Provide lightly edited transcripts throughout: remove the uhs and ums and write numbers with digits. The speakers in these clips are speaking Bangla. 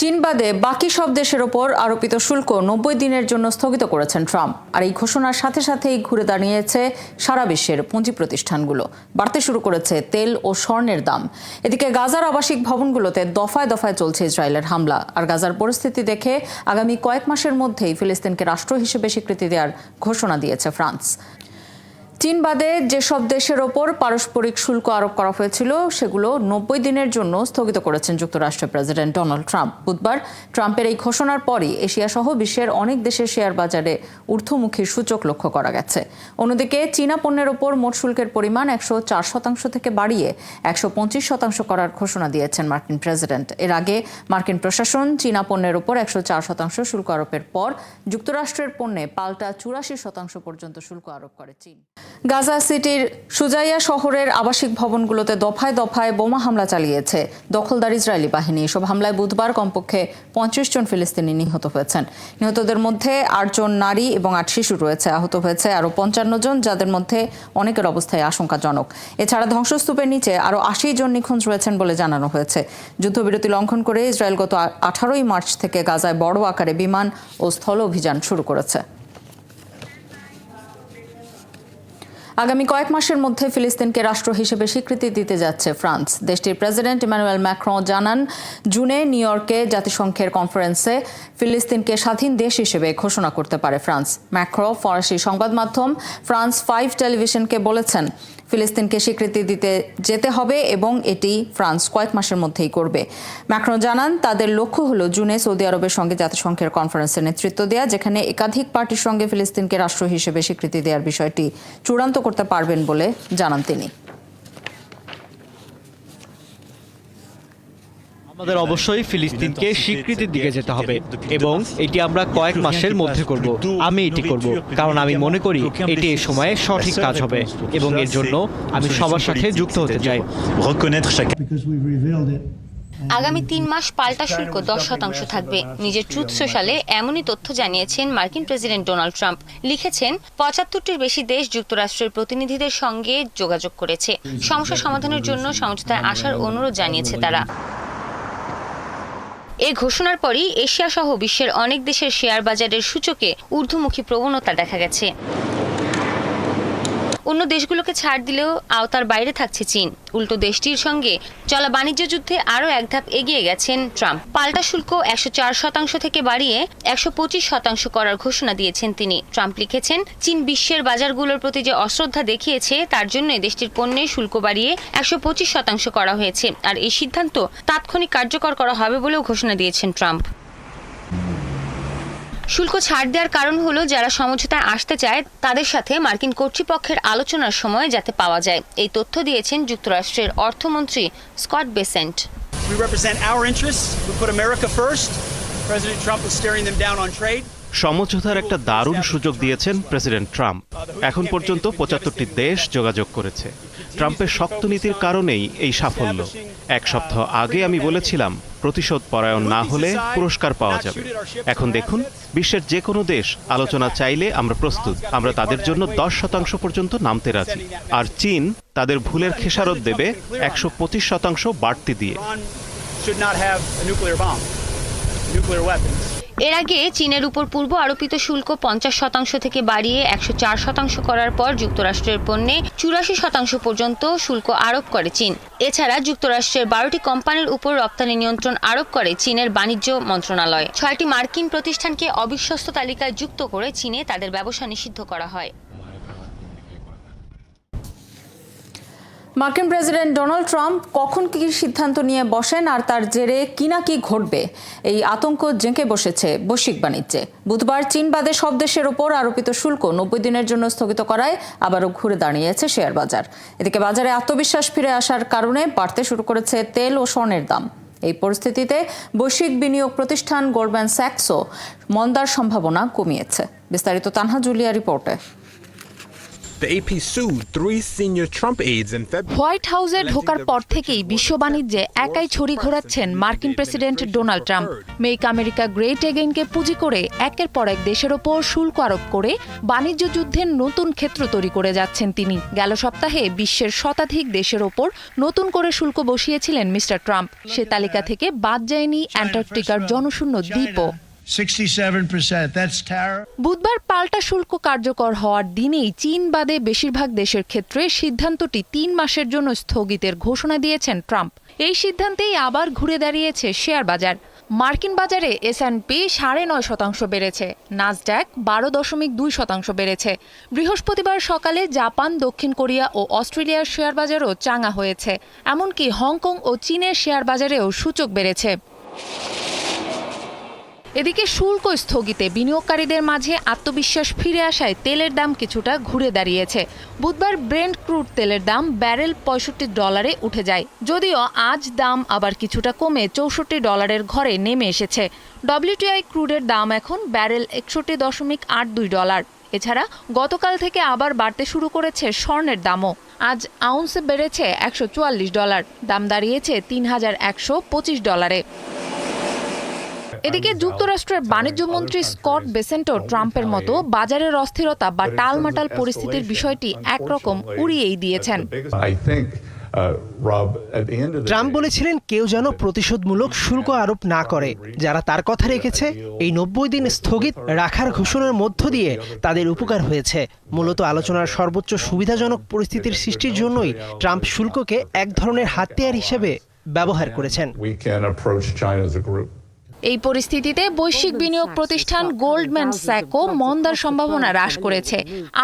চীন বাদে বাকি সব দেশের ওপর আরোপিত শুল্ক ৯০ দিনের জন্য স্থগিত করেছেন ট্রাম্প। আর এই ঘোষণার সাথে সাথেই ঘুরে দাঁড়িয়েছে সারা বিশ্বের পুঁজি প্রতিষ্ঠানগুলো। বাড়তে শুরু করেছে তেল ও স্বর্ণের দাম। এদিকে গাজার আবাসিক ভবনগুলোতে দফায় দফায় চলছে ইসরায়েলের হামলা। আর গাজার পরিস্থিতি দেখে আগামী কয়েক মাসের মধ্যেই ফিলিস্তিনকে রাষ্ট্র হিসেবে স্বীকৃতি দেওয়ার ঘোষণা দিয়েছে ফ্রান্স। চীন বাদে যেসব দেশের ওপর পারস্পরিক শুল্ক আরোপ করা হয়েছিল সেগুলো ৯০ দিনের জন্য স্থগিত করেছেন যুক্তরাষ্ট্রের প্রেসিডেন্ট ডোনাল্ড ট্রাম্প। বুধবার ট্রাম্পের এই ঘোষণার পরই এশিয়া সহ বিশ্বের অনেক দেশের শেয়ার বাজারে ঊর্ধ্বমুখী সূচক লক্ষ্য করা গেছে। অন্যদিকে চীনা পণ্যের ওপর মোট শুল্কের পরিমাণ ১০৪% থেকে বাড়িয়ে ১২৫% করার ঘোষণা দিয়েছেন মার্কিন প্রেসিডেন্ট। এর আগে মার্কিন প্রশাসন চীনা পণ্যের ওপর ১০৪% শুল্ক আরোপের পর যুক্তরাষ্ট্রের পণ্যে পাল্টা ৮৪% পর্যন্ত শুল্ক আরোপ করে চীন। গাজা সিটির সুজাইয়া শহরের আবাসিক ভবনগুলোতে দফায় দফায় বোমা হামলা চালিয়েছে দখলদার ইসরায়েলি বাহিনী। এসব হামলায় বুধবার কমপক্ষে ৩৫ জন ফিলিস্তিনি নিহত হয়েছেন। নিহতদের মধ্যে ৮ জন নারী এবং ৮ শিশু রয়েছে। আহত হয়েছে আরও ৫৫ জন, যাদের মধ্যে অনেকের অবস্থায় আশঙ্কাজনক। এছাড়া ধ্বংসস্তূপের নিচে আরও ৮০ জন নিখোঁজ রয়েছেন বলে জানানো হয়েছে। যুদ্ধবিরতি লঙ্ঘন করে ইসরায়েল গত ১৮ মার্চ থেকে গাজায় বড় আকারে বিমান ও স্থল অভিযান শুরু করেছে। আগামী কয়েক মাসের মধ্যে ফিলিস্তিনকে রাষ্ট্র হিসেবে স্বীকৃতি দিতে যাচ্ছে ফ্রান্স। দেশটির প্রেসিডেন্ট ইমানুয়েল ম্যাক্রন জানান, জুনে নিউ ইয়র্কে জাতিসংঘের কনফারেন্সে ফিলিস্তিনকে স্বাধীন দেশ হিসেবে ঘোষণা করতে পারে ফ্রান্স। ম্যাক্রন ফরাসি সংবাদ মাধ্যম ফ্রান্স 5 টেলিভিশনকে বলেছেন, ফিলিস্তিনকে স্বীকৃতি দিতে যেতে হবে এবং এটি ফ্রান্স কয়েক মাসের মধ্যেই করবে। ম্যাক্রন জানান, তাদের লক্ষ্য হলো জুনে সৌদি আরবের সঙ্গে জাতিসংঘের কনফারেন্সের নেতৃত্ব দেওয়া, যেখানে একাধিক পার্টির সঙ্গে ফিলিস্তিনকে রাষ্ট্র হিসেবে স্বীকৃতি দেওয়ার বিষয়টি চূড়ান্ত করতে পারবেন বলে জানান তিনি। আমাদের অবশ্যই ফিলিস্তিনকে স্বীকৃতির দিকে যেতে হবে এবং এটি আমরা কয়েক মাসের মধ্যে করব। আমি এটি করব কারণ আমি মনে করি এটি এই সময়ে সঠিক কাজ হবে এবং এর জন্য আমি সবার সাথে যুক্ত হতে চাই। আগামী ৩ মাস পাল্টা শুল্ক ১০% থাকবে। নিজের ট্রুথ সোশ্যালে এমনই তথ্য জানিয়েছেন মার্কিন প্রেসিডেন্ট ডোনাল্ড ট্রাম্প। লিখেছেন, ৭৫টির বেশি দেশ যুক্তরাষ্ট্রের প্রতিনিধিদের সঙ্গে যোগাযোগ করেছে। সমস্যা সমাধানের জন্য সমঝোতায় আসার অনুরোধ জানিয়েছে তারা। এই ঘোষণার পরই এশিয়া সহ বিশ্বের অনেক দেশের শেয়ার বাজারের সূচকে ঊর্ধ্বমুখী প্রবণতা দেখা গেছে। অন্য দেশগুলোকে ছাড় দিলেও আওতার বাইরে থাকছে চীন। উল্টো দেশটির সঙ্গে চলা বাণিজ্য যুদ্ধে আরও এক ধাপ এগিয়ে গেছেন ট্রাম্প। পাল্টা শুল্ক ১০৪% থেকে বাড়িয়ে ১২৫% করার ঘোষণা দিয়েছেন তিনি। ট্রাম্প লিখেছেন, চীন বিশ্বের বাজারগুলোর প্রতি যে অশ্রদ্ধা দেখিয়েছে তার জন্যই দেশটির পণ্যের শুল্ক বাড়িয়ে ১২৫% করা হয়েছে। আর এই সিদ্ধান্ত তাৎক্ষণিক কার্যকর করা হবে বলেও ঘোষণা দিয়েছেন ট্রাম্প। শুল্ক ছাড় দেওয়ার কারণ হলো, যারা সমঝোতায় আসতে চায় তাদের সাথে মার্কিন কর্তৃপক্ষের আলোচনার সময় যাতে পাওয়া যায়। এই তথ্য দিয়েছেন যুক্তরাষ্ট্রের অর্থমন্ত্রী স্কট বেসেন্ট। সমঝোতার একটা দারুণ সুযোগ দিয়েছেন প্রেসিডেন্ট ট্রাম্প। এখন পর্যন্ত ৭৫টি দেশ যোগাযোগ করেছে। ট্রাম্পের শক্ত নীতির কারণেই এই সাফল্য। এক সপ্তাহ আগে আমি বলেছিলাম, প্রতিশোধ পরায়ণ না হলে পুরস্কার পাওয়া যাবে। এখন দেখুন, বিশ্বের যে কোনো দেশ আলোচনা চাইলে আমরা প্রস্তুত। আমরা তাদের জন্য ১০% পর্যন্ত নামতে রাজি। আর চীন তাদের ভুলের খেসারত দেবে ১২৫% বাড়তি দিয়ে। এর আগে চীনের উপর পূর্ব আরোপিত শুল্ক ৫০% থেকে বাড়িয়ে ১০৪% করার পর যুক্তরাষ্ট্রের পণ্যে ৮৪% পর্যন্ত শুল্ক আরোপ করে চীন। এছাড়া যুক্তরাষ্ট্রের ১২টি কোম্পানির উপর রপ্তানি নিয়ন্ত্রণ আরোপ করে চীনের বাণিজ্য মন্ত্রণালয়। ৬টি মার্কিন প্রতিষ্ঠানকে অবিশ্বস্ত তালিকায় যুক্ত করে চীনে তাদের ব্যবসা নিষিদ্ধ করা হয়। মার্কিন প্রেসিডেন্ট ডোনাল্ড ট্রাম্প কখন কী সিদ্ধান্ত নিয়ে বসেন আর তার জেরে কি না কি ঘটবে, এই আতঙ্ক জেঁকে বসেছে বৈশ্বিক বাণিজ্যে। বুধবার চীন বাদে সব দেশের ওপর আরোপিত শুল্ক ৯০ দিনের জন্য স্থগিত করায় আবারও ঘুরে দাঁড়িয়েছে শেয়ার বাজার। এদিকে বাজারে আত্মবিশ্বাস ফিরে আসার কারণে বাড়তে শুরু করেছে তেল ও স্বর্ণের দাম। এই পরিস্থিতিতে বৈশ্বিক বিনিয়োগ প্রতিষ্ঠান গোল্ডম্যান স্যাক্সও মন্দার সম্ভাবনা কমিয়েছে। বিস্তারিত তানহা জুলিয়া রিপোর্টে। The AP sued 3 senior Trump aides in February. White হাউসে ঢোকার পর থেকেই বিশ্ব বাণিজ্যে একাই ছড়ি ঘোরাচ্ছেন মার্কিন president Donald Trump. Make America great এগেইনকে পুঁজি করে একের পর এক দেশের ওপর শুল্ক আরোপ করে বাণিজ্য যুদ্ধের নতুন ক্ষেত্র তৈরি করে যাচ্ছেন তিনি। গেল সপ্তাহে বিশ্বের শতাধিক দেশের ওপর নতুন করে শুল্ক বসিয়েছিলেন মিস্টার ট্রাম্প। সে তালিকা থেকে বাদ যায়নি অ্যান্টার্কটিকার জনশূন্য দ্বীপও। 67%. বুধবার পাল্টা শুল্ক কার্যকর হওয়ার দিনেই চীন বাদে বেশিরভাগ দেশের ক্ষেত্রে সিদ্ধান্তটি 3 মাসের জন্য স্থগিতের ঘোষণা দিয়েছেন ট্রাম্প। এই সিদ্ধান্তেই আবার ঘুরে দাঁড়িয়েছে শেয়ার বাজার। মার্কিন বাজারে S&P 9.5% বেড়েছে, নাসড্যাক 12.2% বেড়েছে। বৃহস্পতিবার সকালে জাপান, দক্ষিণ কোরিয়া ও অস্ট্রেলিয়ার শেয়ার বাজারও চাঙা হয়েছে। এমনকি হংকং ও চীনের শেয়ার বাজারেও সূচক বেড়েছে। এদিকে শুল্ক স্থগিতে বিনিয়োগকারীদের মাঝে আত্মবিশ্বাস ফিরে আসায় তেলের দাম কিছুটা ঘুরে দাঁড়িয়েছে। বুধবার ব্রেন্ট ক্রুড তেলের দাম ব্যারেল $65 উঠে যায়, যদিও আজ দাম আবার কিছুটা কমে $64 ঘরে নেমে এসেছে। WTI ক্রুডের দাম এখন ব্যারেল $61.82। এছাড়া গতকাল থেকে আবার বাড়তে শুরু করেছে স্বর্ণের দামও। আজ আউন্সে বেড়েছে $144, দাম দাঁড়িয়েছে $3125। এদিকে যুক্তরাষ্ট্রের বাণিজ্য মন্ত্রী স্কট বেসেন্টও ট্রাম্পের মতো বাজারের অস্থিরতা বা টালমাটাল পরিস্থিতির বিষয়টি একরকম উড়িয়েই দিয়েছেন। ট্রাম্প বলেছিলেন কেউ যেন প্রতিশোধমূলক শুল্ক আরোপ না করে। যারা তার কথা রেখেছে, এই 90 দিন স্থগিত রাখার ঘোষণার মধ্য দিয়ে তাদের উপকার হয়েছে। মূলত আলোচনার সর্বোচ্চ সুবিধাজনক পরিস্থিতির সৃষ্টির জন্যই ট্রাম্প শুল্ককে এক ধরনের হাতিয়ার হিসেবে ব্যবহার করেছেন। এই পরিস্থিতিতে বৈশ্বিক বিনিয়োগ প্রতিষ্ঠান গোল্ডম্যান স্যাকো মন্দার সম্ভাবনা হ্রাস করেছে।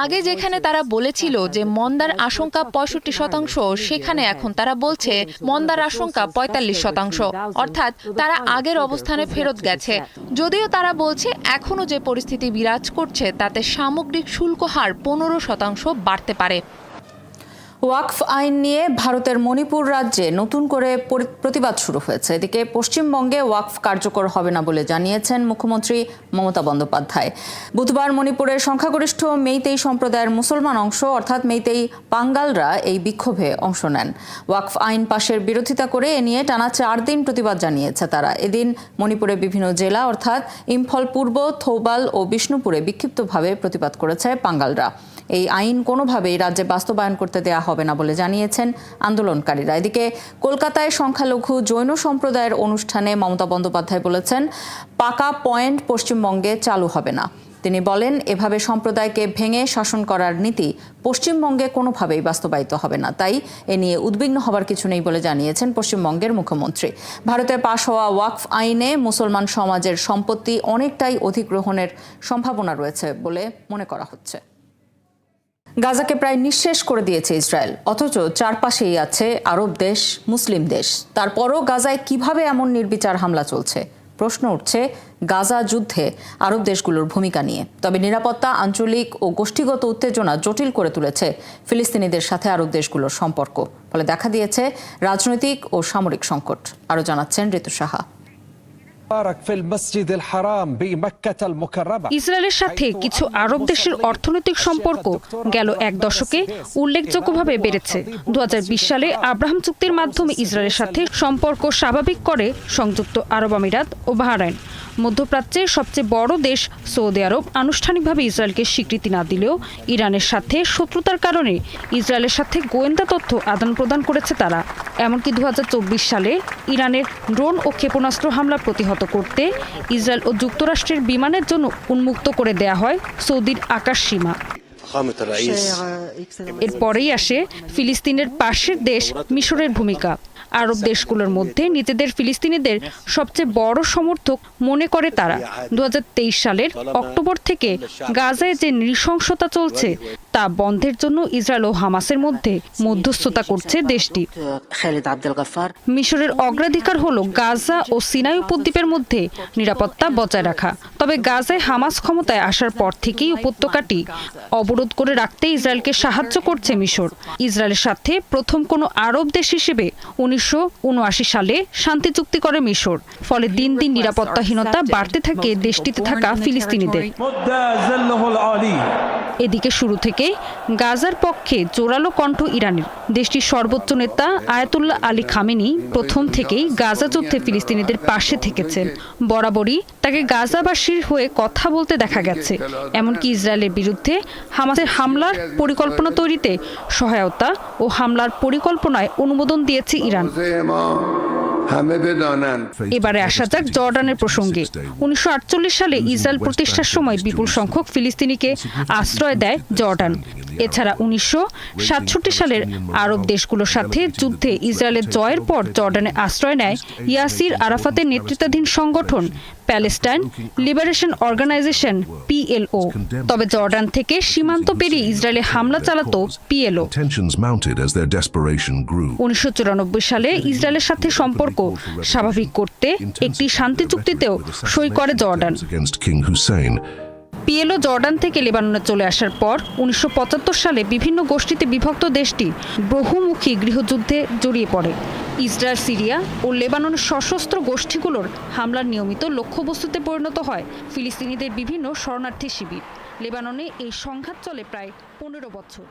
আগে যেখানে তারা বলেছিল যে মন্দার আশঙ্কা 65%, সেখানে এখন তারা বলছে মন্দার আশঙ্কা 45%, অর্থাৎ তারা আগের অবস্থানে ফেরত গেছে। যদিও তারা বলছে এখনও যে পরিস্থিতি বিরাজ করছে তাতে সামগ্রিক শুল্ক হার 15% বাড়তে পারে। ওয়াকফ আইন নিয়ে ভারতের মণিপুর রাজ্যে নতুন করে প্রতিবাদ শুরু হয়েছে। এদিকে পশ্চিমবঙ্গে ওয়াকফ কার্যকর হবে না বলে জানিয়েছেন মুখ্যমন্ত্রী মমতা বন্দ্যোপাধ্যায়। বুধবার মণিপুরের সংখ্যাগরিষ্ঠ মেইতেই সম্প্রদায়ের মুসলমান অংশ অর্থাৎ মেইতেই পাঙ্গালরা এই বিক্ষোভে অংশ নেন। ওয়াকফ আইন পাশের বিরোধিতা করে এ নিয়ে টানা 4 দিন প্রতিবাদ জানিয়েছে তারা। এদিন মণিপুরের বিভিন্ন জেলা অর্থাৎ ইম্ফল পূর্ব, থৌবাল ও বিষ্ণুপুরে বিক্ষিপ্তভাবে প্রতিবাদ করেছে পাঙ্গালরা। এই আইন কোনোভাবেই রাজ্যে বাস্তবায়ন করতে দেয়া হবে না বলে জানিয়েছেন আন্দোলনকারীরা। এদিকে কলকাতায় সংখ্যালঘু জৈন সম্প্রদায়ের অনুষ্ঠানে মমতা বন্দ্যোপাধ্যায় বলেছেন, পাকা পয়েন্ট পশ্চিমবঙ্গে চালু হবে না। তিনি বলেন, এভাবে সম্প্রদায়কে ভেঙে শাসন করার নীতি পশ্চিমবঙ্গে কোনোভাবেই বাস্তবায়িত হবে না। তাই এ নিয়ে উদ্বিগ্ন হবার কিছু নেই বলে জানিয়েছেন পশ্চিমবঙ্গের মুখ্যমন্ত্রী। ভারতে পাশ হওয়া ওয়াকফ আইনে মুসলমান সমাজের সম্পত্তি অনেকটাই অধিগ্রহণের সম্ভাবনা রয়েছে বলে মনে করা হচ্ছে। গাজাকে প্রায় নিঃশেষ করে দিয়েছে ইসরায়েল, অথচ চারপাশেই আছে আরব দেশ, মুসলিম দেশ। তারপরও গাজায় কিভাবে এমন নির্বিচার হামলা চলছে? প্রশ্ন উঠছে গাজা যুদ্ধে আরব দেশগুলোর ভূমিকা নিয়ে। তবে নিরাপত্তা, আঞ্চলিক ও গোষ্ঠীগত উত্তেজনা জটিল করে তুলেছে ফিলিস্তিনিদের সাথে আরব দেশগুলোর সম্পর্ক। ফলে দেখা দিয়েছে রাজনৈতিক ও সামরিক সংকট। আরও জানাচ্ছেন ঋতু সাহা। ইসরায়েলের সাথে কিছু আরব দেশের অর্থনৈতিক সম্পর্ক গেল 1 দশকে উল্লেখযোগ্যভাবে বেড়েছে। 2020 সালে আব্রাহাম চুক্তির মাধ্যমে ইসরায়েলের সাথে সম্পর্ক স্বাভাবিক করে সংযুক্ত আরব আমিরাত ও বাহরাইন। মধ্যপ্রাচ্যের সবচেয়ে বড় দেশ সৌদি আরব আনুষ্ঠানিকভাবে ইসরায়েলকে স্বীকৃতি না দিলেও ইরানের সাথে শত্রুতার কারণে ইসরায়েলের সাথে গোয়েন্দা তথ্য আদান প্রদান করেছে তারা। এমনকি 2024 সালে ইরানের ড্রোন ও ক্ষেপণাস্ত্র হামলা প্রতিহত করতে ইসরায়েল ও যুক্তরাষ্ট্রের বিমানের জন্য উন্মুক্ত করে দেয়া হয় সৌদির আকাশ সীমা। এরপরেই আসে ফিলিস্তিনের পাশের দেশ মিশরের ভূমিকা। আরব দেশগুলোর মধ্যে নিজেদের ফিলিস্তিনিদের সবচেয়ে বড় সমর্থক মনে করে তারা। 2023 সালের অক্টোবর থেকে গাজায় যে নৃশংসতা চলছে তা বন্ধের জন্য ইসরায়েল ও হামাসের মধ্যে মধ্যস্থতা করছে দেশটি। মিশরের অগ্রাধিকার হলো গাজা ও সিনাই উপদ্বীপের মধ্যে নিরাপত্তা বজায় রাখা। তবে গাজায় হামাস ক্ষমতায় আসার পর থেকেই উপত্যকাটি অবরোধ করে রাখতে ইসরায়েলকে সাহায্য করছে মিশর। ইসরায়েলের সাথে প্রথম কোনো আরব দেশ হিসেবে 1979 সালে শান্তি চুক্তি করে মিশর। ফলে দিন দিন নিরাপত্তাহীনতা বাড়তে থাকে দেশটিতে থাকা ফিলিস্তিনিদের। এদিকে শুরু থেকেই গাজার পক্ষে জোরালো কণ্ঠ ইরানের। দেশটির সর্বোচ্চ নেতা আয়াতুল্লাহ আলী খামেনি প্রথম থেকেই গাজা যুদ্ধে ফিলিস্তিনিদের পাশে থেকেছেন। বরাবরই তাকে গাজাবাসীর হয়ে কথা বলতে দেখা গেছে। এমনকি ইসরায়েলের বিরুদ্ধে হামাসের হামলার পরিকল্পনা তৈরিতে সহায়তা ও হামলার পরিকল্পনায় অনুমোদন দিয়েছে ইরান। এবারে আসা যাক জর্ডানের প্রসঙ্গে। 1948 সালে ইসরায়েল প্রতিষ্ঠার সময় বিপুল সংখ্যক ফিলিস্তিনিকে আশ্রয় দেয় জর্ডান। এছাড়া 1967 সালের আরব দেশগুলোর সাথে যুদ্ধে ইসরায়েলের জয়ের পর জর্ডানে আশ্রয় নেয় ইয়াসির আরাফাতের নেতৃত্বাধীন সংগঠন প্যালেস্টাইন লিবারেশন অর্গানাইজেশন PLO। তবে জর্ডান থেকে সীমান্ত পেরিয়ে ইসরায়েলে হামলা চালাতো PLO। 1994 সালে ইসরায়েলের সাথে সম্পর্ক স্বাভাবিক করতে একটি শান্তি চুক্তিতেও সই করে জর্ডান। PLO জর্ডান থেকে লেবাননে চলে আসার পর 1975 সালে বিভিন্ন গোষ্ঠীতে বিভক্ত দেশটি বহুমুখী গৃহযুদ্ধে জড়িয়ে পড়ে। ইসরায়েল, সিরিয়া ও লেবাননের সশস্ত্র গোষ্ঠীগুলোর হামলার নিয়মিত লক্ষ্যবস্তুতে পরিণত হয় ফিলিস্তিনিদের বিভিন্ন শরণার্থী শিবির। লেবাননে এই সংঘাত চলে প্রায় 15 বছর।